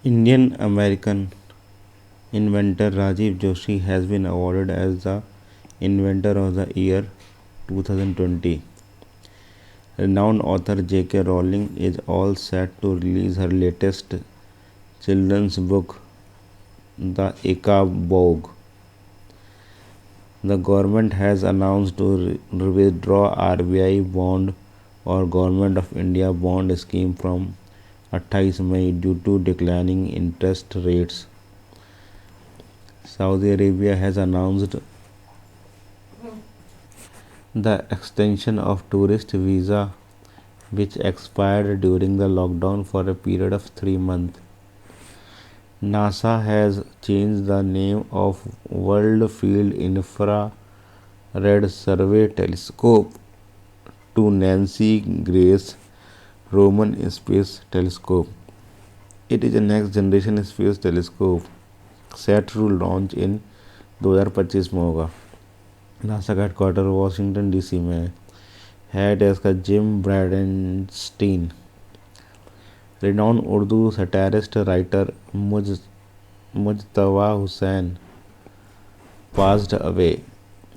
Indian American inventor Rajiv Joshi has been awarded as the Inventor of the Year 2020. Renowned author J.K. Rowling is all set to release her latest children's book, The Ikabogue. The government has announced to withdraw RBI bond or Government of India bond scheme from 28 May due to declining interest rates. Saudi Arabia has announced the extension of tourist visa which expired during the lockdown for a period of 3 months. NASA has changed the name of World Field Infrared Survey Telescope to Nancy Grace Roman Space Telescope. It is a next generation space telescope set to launch in 2025 में होगा. NASA का headquarter Washington DC में है. Head है इसका gym ब्रैडनस्टीन. Renowned Urdu satirist writer Mujtaba Hussain passed away.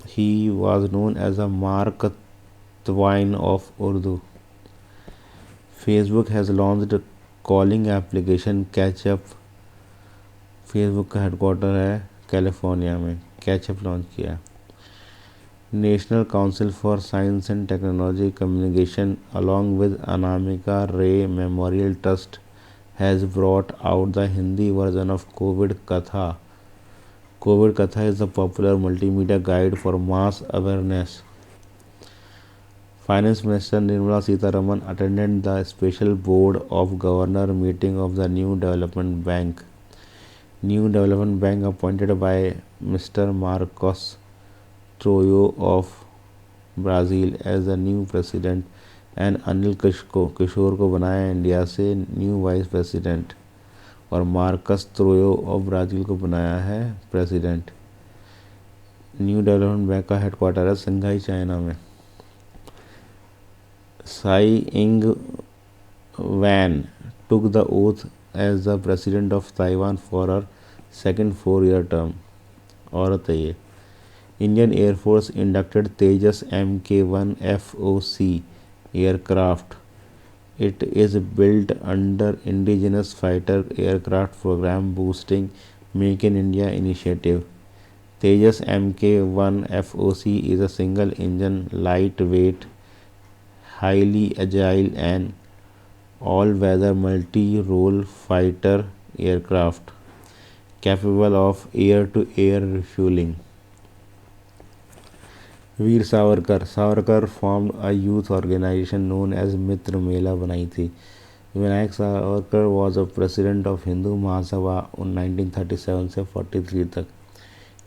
He was known as a Mark Twain of Urdu. Facebook has launched calling application CatchUp. Facebook का headquarter है California में. CatchUp launch किया. National council for science and technology communication along with Anamika Ray memorial trust has brought out the Hindi version of COVID Katha. COVID Katha is the popular multimedia guide for mass awareness. Finance Minister Nirmala Sitharaman attended the special Board of Governors meeting of the New Development Bank. New Development Bank appointed by Mr. Marcos Troyo of Brazil as the new president and Anil Kishore को बनाया India से new vice president और Marcos Troyjo of Brazil को बनाया है president. New development bank का headquarter है Shanghai China में. Tsai Ing-wen took the oath as the president of Taiwan for her second 4-year term. औरत है ये. Indian Air Force inducted Tejas Mk-1 FOC aircraft. It is built under Indigenous Fighter Aircraft Program boosting Make in India initiative. Tejas Mk-1 FOC is a single-engine, lightweight, highly agile and all-weather multi-role fighter aircraft capable of air-to-air refueling. Veer Savarkar formed a youth organization known as मित्र मेला बनाई थी. Vinayak Savarkar was a president of Hindu Mahasabha 1937 से 43 तक.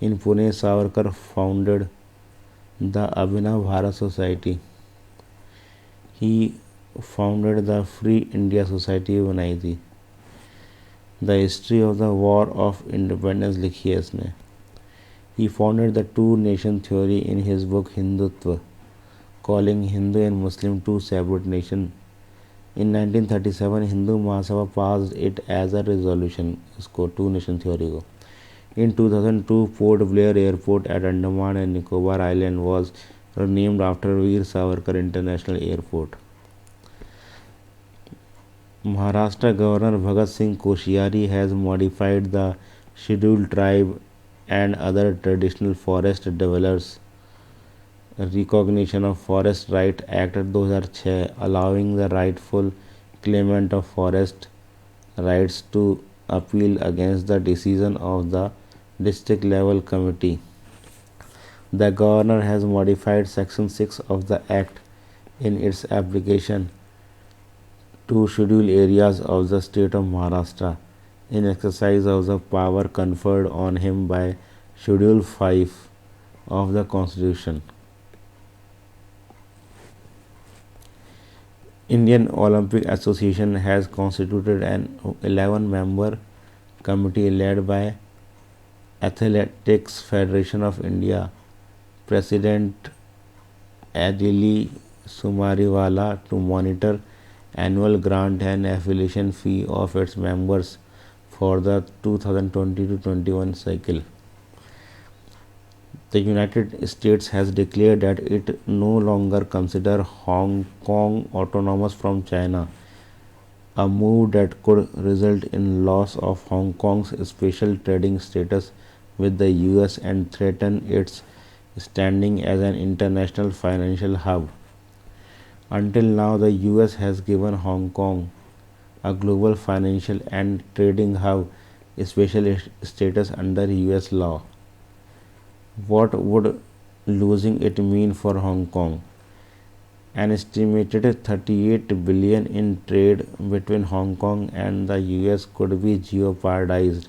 In Pune, Savarkar founded the Abhinav Bharat society. He founded the Free India Society बनाई थी. The history of the War of Independence लिखी है इसने. He founded the two nation theory in his book Hindutva, calling Hindu and Muslim two separate nations. In 1937 Hindu Mahasabha passed it as a resolution, इसको two nation theory को. In 2002 Port Blair Airport at Andaman and Nicobar Island was named after Veer Savarkar International Airport. Maharashtra Governor Bhagat Singh Koshyari has modified the Scheduled Tribe and other traditional forest dwellers Recognition of Forest Right Act 2006, allowing the rightful claimant of forest rights to appeal against the decision of the district level committee. The Governor has modified Section 6 of the Act in its application to scheduled areas of the state of Maharashtra in exercise of the power conferred on him by Schedule 5 of the Constitution. Indian Olympic Association has constituted an 11-member committee led by Athletics Federation of India President Adili Sumariwala to monitor annual grant and affiliation fee of its members for the 2020 to 21 cycle. The United States has declared that it no longer considers Hong Kong autonomous from China, a move that could result in loss of Hong Kong's special trading status with the US and threaten its standing as an international financial hub. Until now, the US has given Hong Kong, a global financial and trading hub, special status under US law. What would losing it mean for Hong Kong? An estimated 38 billion in trade between Hong Kong and the US could be jeopardized.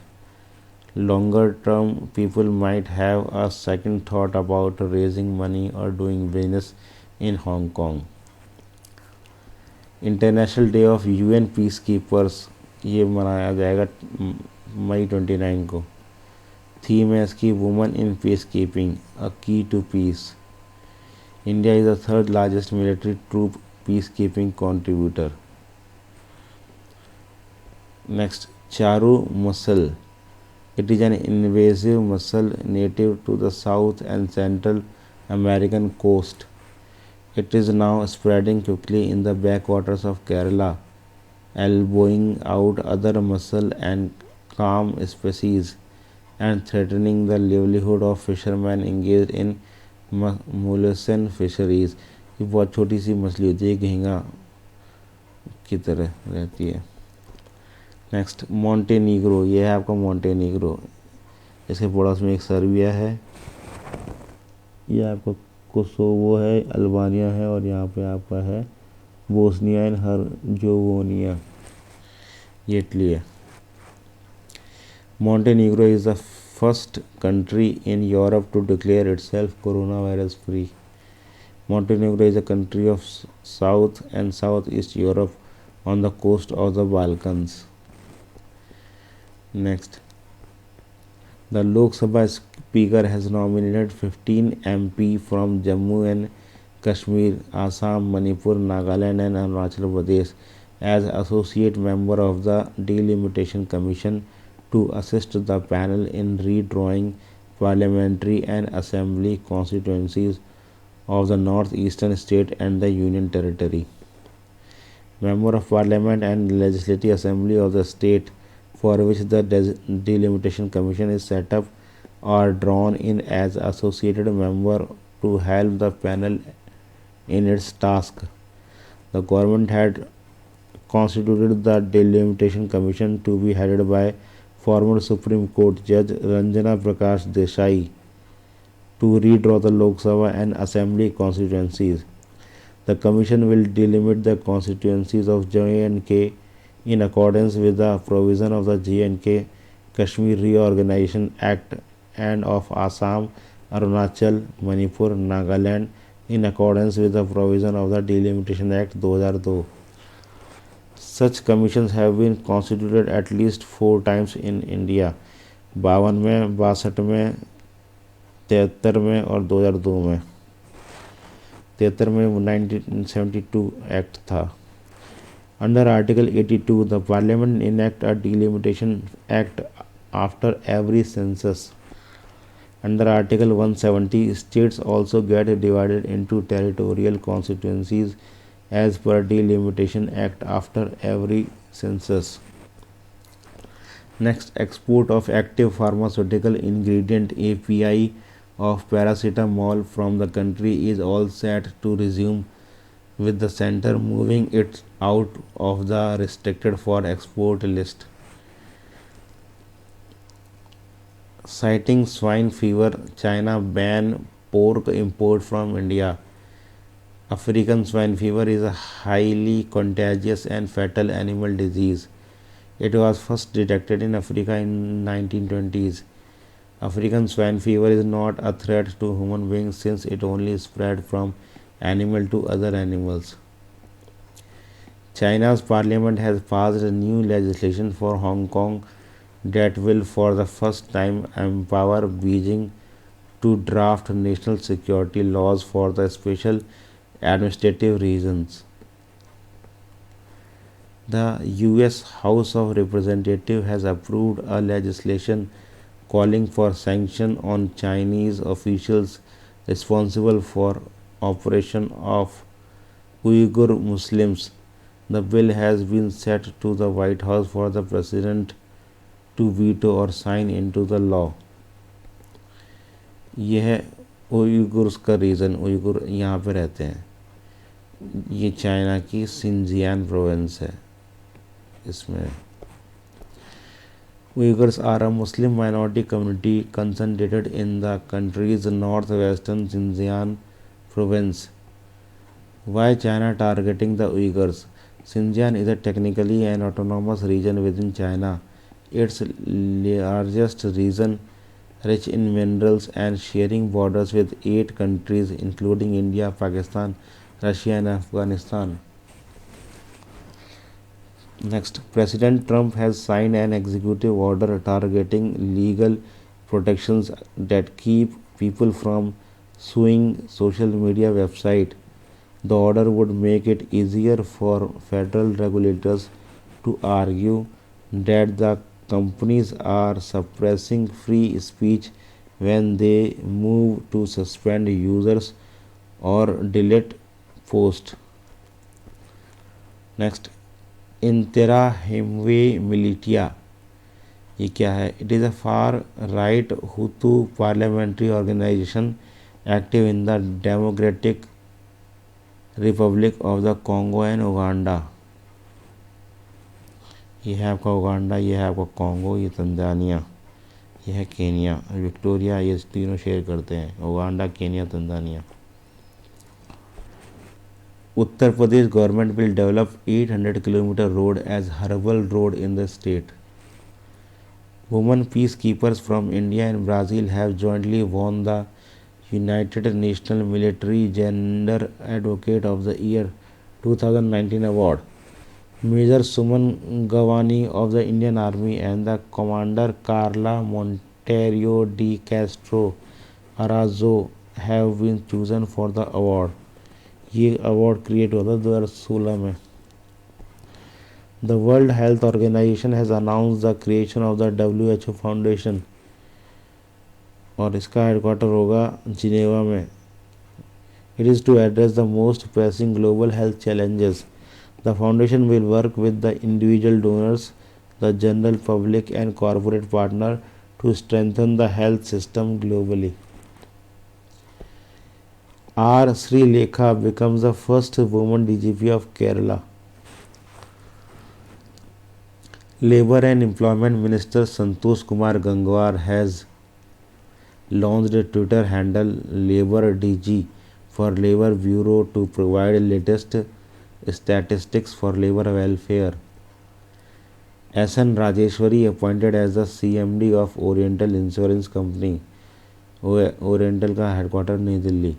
Longer term, people might have a second thought about raising money or doing business in Hong Kong. International day of UN peace keepers ये मनाया जाएगा मई 29 को. Theme है इसकी women in peace keeping, a key to peace. India is the third largest military troop peace keeping contributor. Next, Charu Masal. It is an invasive mussel native to the South and Central American coast. It is now spreading quickly in the backwaters of Kerala, elbowing out other mussel and clam species and threatening the livelihood of fishermen engaged in molluscan fisheries. ये बहुत छोटी सी मछली होती है, घींगा की तरह रहती है. नेक्स्ट, मॉन्टेनीग्रो. ये है आपका मॉन्टेनीग्रो. इसके पड़ोस में एक सर्बिया है, ये आपका कोसोवो है, अल्बानिया है, और यहाँ पे आपका है बोस्निया एंड हर्जेगोविना, ये इटली है. Montenegro is the first country in Europe to declare itself corona virus free. Montenegro is a country of South and Southeast Europe on the coast of the Balkans. Next, the Lok Sabha Speaker has nominated 15 MP from Jammu and Kashmir, Assam, Manipur, Nagaland and Arunachal Pradesh as associate member of the Delimitation Commission to assist the panel in redrawing parliamentary and assembly constituencies of the northeastern state and the Union Territory. Member of Parliament and Legislative Assembly of the state for which the Delimitation Commission is set up are drawn in as associated member to help the panel in its task. The government had constituted the Delimitation Commission to be headed by former Supreme Court Judge Ranjana Prakash Desai to redraw the Lok Sabha and Assembly constituencies. The Commission will delimit the constituencies of J&K in accordance with the provision of the J&K Kashmir Reorganization Act and of Assam, Arunachal, Manipur, Nagaland in accordance with the provision of the Delimitation Act 2002. Such commissions have been constituted at least 4 times in India, 52 में, 62 में, 73 में और 2002 में. 73 में 1972 act था. Under Article 82, the Parliament enact a delimitation act after every census. Under Article 170, states also get divided into territorial constituencies as per Delimitation Act after every census. Next, export of active pharmaceutical ingredient API of paracetamol from the country is all set to resume, with the center moving it out of the restricted for export list. Citing swine fever, China ban pork import from India. African swine fever is a highly contagious and fatal animal disease. It was first detected in Africa in 1920s. African swine fever is not a threat to human beings since it only spread from animal to other animals. China's parliament has passed a new legislation for Hong Kong that will for the first time empower Beijing to draft national security laws for the special administrative regions. The US House of Representatives has approved a legislation calling for sanctions on Chinese officials responsible for operation of Uyghur Muslims. The bill has been sent to the White House for the president to veto or sign into the law. यह है Uyghurs का reason. Uyghur यहाँ पे रहते हैं। ये China की सिंजियान province है। इसमें Uyghurs are a Muslim minority community concentrated in the country's northwestern Xinjiang province. Why China targeting the Uyghurs? Xinjiang is a technically an autonomous region within China. Its largest region, rich in minerals and sharing borders with 8 countries including India, Pakistan, Russia and Afghanistan. Next, President Trump has signed an executive order targeting legal protections that keep people from suing social media websites. The order would make it easier for federal regulators to argue that the companies are suppressing free speech when they move to suspend users or delete posts. Next, Intera Himwe Militia. ये क्या है? It is a far-right Hutu parliamentary organization active in the Democratic Republic of the Congo and Uganda. ये है आपका Uganda, ये है आपका Congo, ये तंजानिया, ये है केनिया, विक्टोरिया। ये तीनों शेयर करते हैं, Uganda, Kenya, Tanzania. Uttar Pradesh government will develop 800-kilometer road as Herbal Road in the state. Women peacekeepers from India and Brazil have jointly won the United Nations Military Gender Advocate of the Year 2019 award. Major Suman Gavani of the Indian Army and the Commander Carla Monteiro de Castro Arazo have been chosen for the award. ये award create हुआ था 2016 में। The World Health Organisation has announce the creation of the WHO foundation, और इसका headquarter होगा Geneva में। It is to address the most pressing global health challenges. The foundation will work with the individual donors, the general public and corporate partner to strengthen the health system globally. R. Sri Lekha becomes the first woman DGP of Kerala. Labour and Employment Minister Santosh Kumar Gangwar has launched a Twitter handle Labour DG for Labour Bureau to provide latest statistics for labour welfare. SN Rajeshwari appointed as the CMD of Oriental Insurance Company. Oriental का headquarter नई Delhi.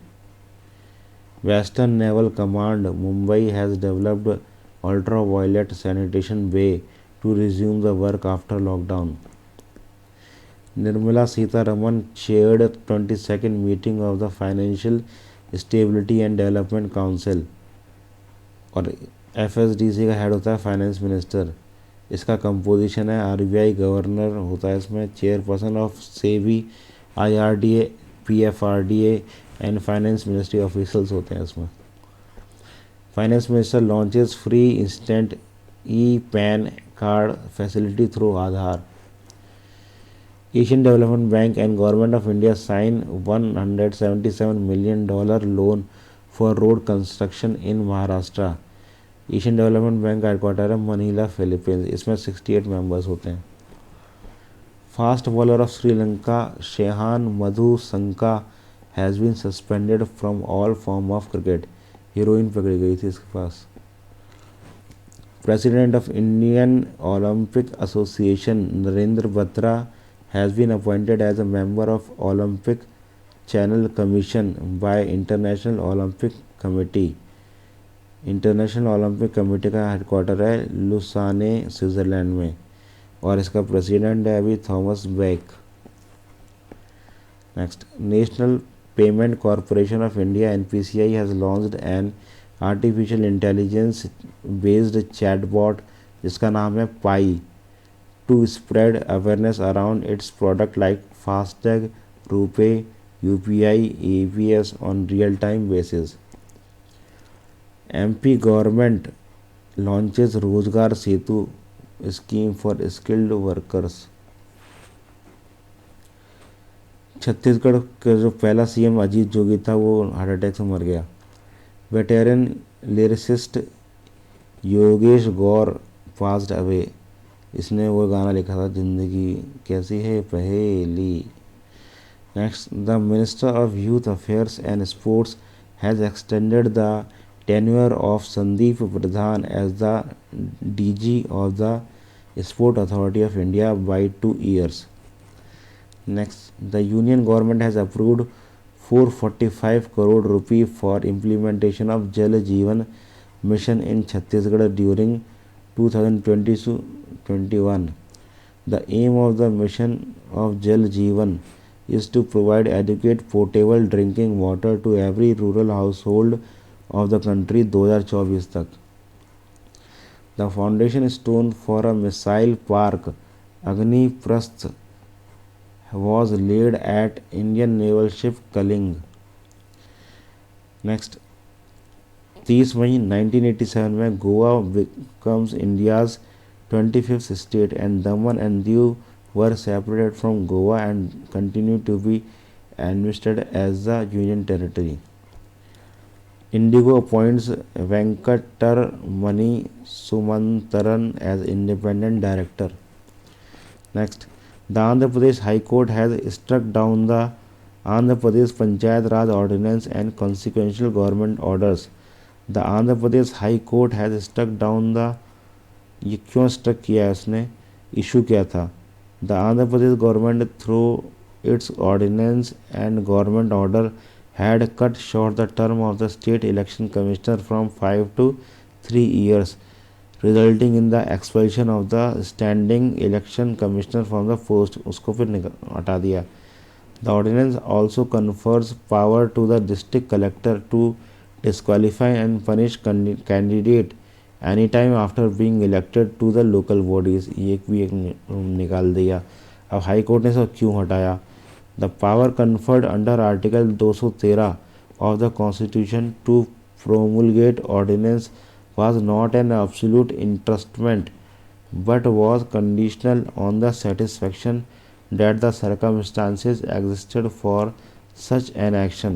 Western Naval Command Mumbai has developed ultraviolet sanitation bay to resume the work after lockdown. Nirmala Sitharaman chaired 22nd meeting of the Financial Stability and Development Council, और FSDC का head होता है finance minister. इसका composition है RBI governor होता है इसमें, chairperson of SEBI, IRDA, PFRDA and finance ministry officials होते हैं इसमें। Finance minister launches free instant e PAN card facility through Aadhaar. Asian development bank and government of India sign $177 million loan for road construction in Maharashtra. Asian development bank का headquarter है Manila, Philippines. इसमें 68 members होते हैं। Fast bowler of Sri Lanka Shehan Madushanka has been suspended from all form of cricket. Heroin पकड़ी गई थी इसके पास। President of Indian Olympic association Narendra Batra has been appointed as a member of Olympic channel commission by international Olympic committee. International Olympic committee का headquarter है Lausanne, Switzerland में, और इसका प्रेसिडेंट है अभी Thomas Bach. Next, national payment corporation of India NPCI has launched an artificial intelligence based chatbot जिसका नाम है Pai, to spread awareness around its product like FASTag, RuPay, UPI, APS on real time basis. MP government launches Rozgar Setu scheme for skilled workers. Chhattisgarh का जो पहला CM Ajit Jogi था वो heart attack से मर गया। वेटेरन लिरिसिस्ट योगेश गौर पास्ड अवे। इसने वो गाना लिखा था जिंदगी कैसी है पहेली। Next, the minister of youth affairs and sports has extended the tenure of Sandeep Pradhan as the DG of the Sport Authority of India by 2 years. Next, the Union Government has approved 445 crore rupee for implementation of Jal Jeevan Mission in Chhattisgarh during 2020-21. The aim of the mission of Jal Jeevan is to provide adequate potable drinking water to every rural household of the country 2024 तक। The foundation stone for a missile park Agniprasth was laid at Indian naval ship Kaling। Next, 30 मई 1987 में Goa becomes India's 25th state and Daman and Diu were separated from Goa and continue to be administered as the union territory। Indigo appoints Venkatarmani Sumantaran as independent director। Next, the Andhra Pradesh High Court has struck down the Andhra Pradesh Panchayat Raj Ordinance and consequential government orders। The Andhra Pradesh High Court has struck down the, ये क्यों struck किया है उसने, issue क्या था। The Andhra Pradesh government through its ordinance and government order had cut short the term of the state election commissioner from 5 to 3 years, resulting in the expulsion of the standing election commissioner from the post। उसको फिर हटा दिया। The ordinance also confers power to the district collector to disqualify and punish candidate anytime after being elected to the local bodies। ये भी एक निकाल दिया। अब हाई कोर्ट ने सब क्यों हटाया। The power conferred under Article 213 of the Constitution to promulgate ordinance was not an absolute entrustment but was conditional on the satisfaction that the circumstances existed for such an action।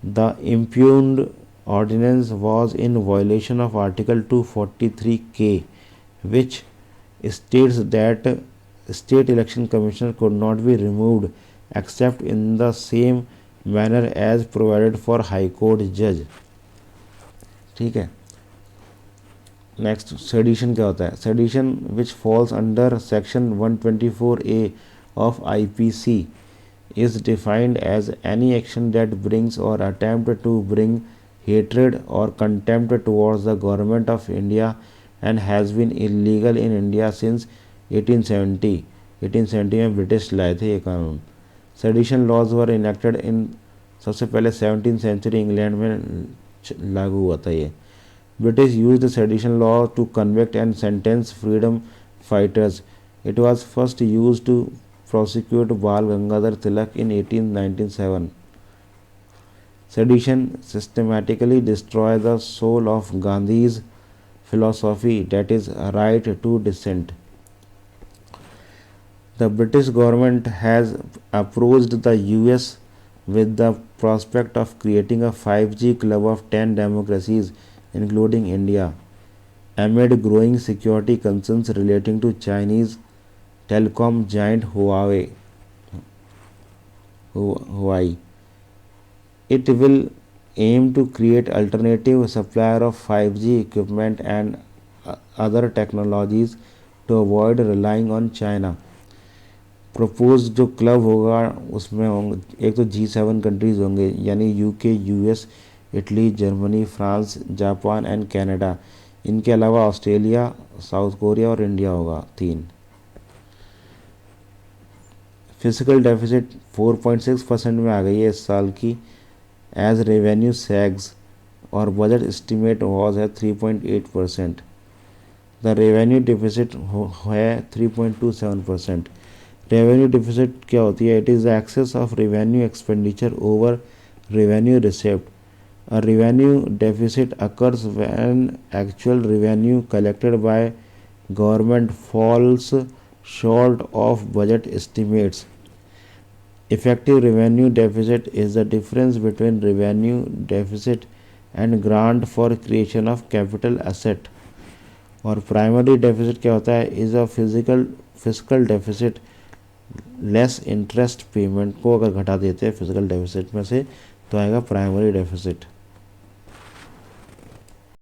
The impugned ordinance was in violation of Article 243K, which states that state election commissioner could not be removed except in the same manner as provided for high court judge। ठीक है। Next, sedition क्या होता है। Sedition which falls under section 124A of IPC is defined as any action that brings or attempt to bring hatred or contempt towards the government of India and has been illegal in India since 1870 में British लाए थे ये कानून। Sedition laws were enacted in, सबसे पहले 17th century England में लागू हुआ था ये। British use the sedition law to convict and sentence freedom fighters. It was first use to prosecute Bal Gangadhar Tilak in 1897। Sedition systematically destroys the soul of Gandhi's philosophy, that is, right to dissent। The British government has approached the US with the prospect of creating a 5G club of 10 democracies, including India, amid growing security concerns relating to Chinese telecom giant Huawei। It will aim to create alternative supplier of 5G equipment and other technologies to avoid relying on China। Propose जो club होगा उसमें होंगे, एक तो G7 countries होंगे यानी UK, US, Italy, Germany, France, Japan and Canada. इनके अलावा ऑस्ट्रेलिया, साउथ कोरिया और इंडिया होगा 3। फिजिकल डेफिसिट 4.6% में आ गई है इस साल की एज रेवेन्यू सैग्स और बजट एस्टिमेट वॉज है 3.8%। द रेवेन्यू डिफिसिट है 3.27%। रेवेन्यू डिफिसिट क्या होती है? It is the excess of revenue expenditure over revenue receipt. A revenue deficit occurs when actual revenue collected by government falls short of budget estimates. Effective revenue deficit is the difference between revenue deficit and grant for creation of capital asset. और primary deficit क्या होता है? Is a physical deficit less interest payment को अगर घटा देते हैं physical deficit में से तो आएगा प्राइमरी डेफिसिट।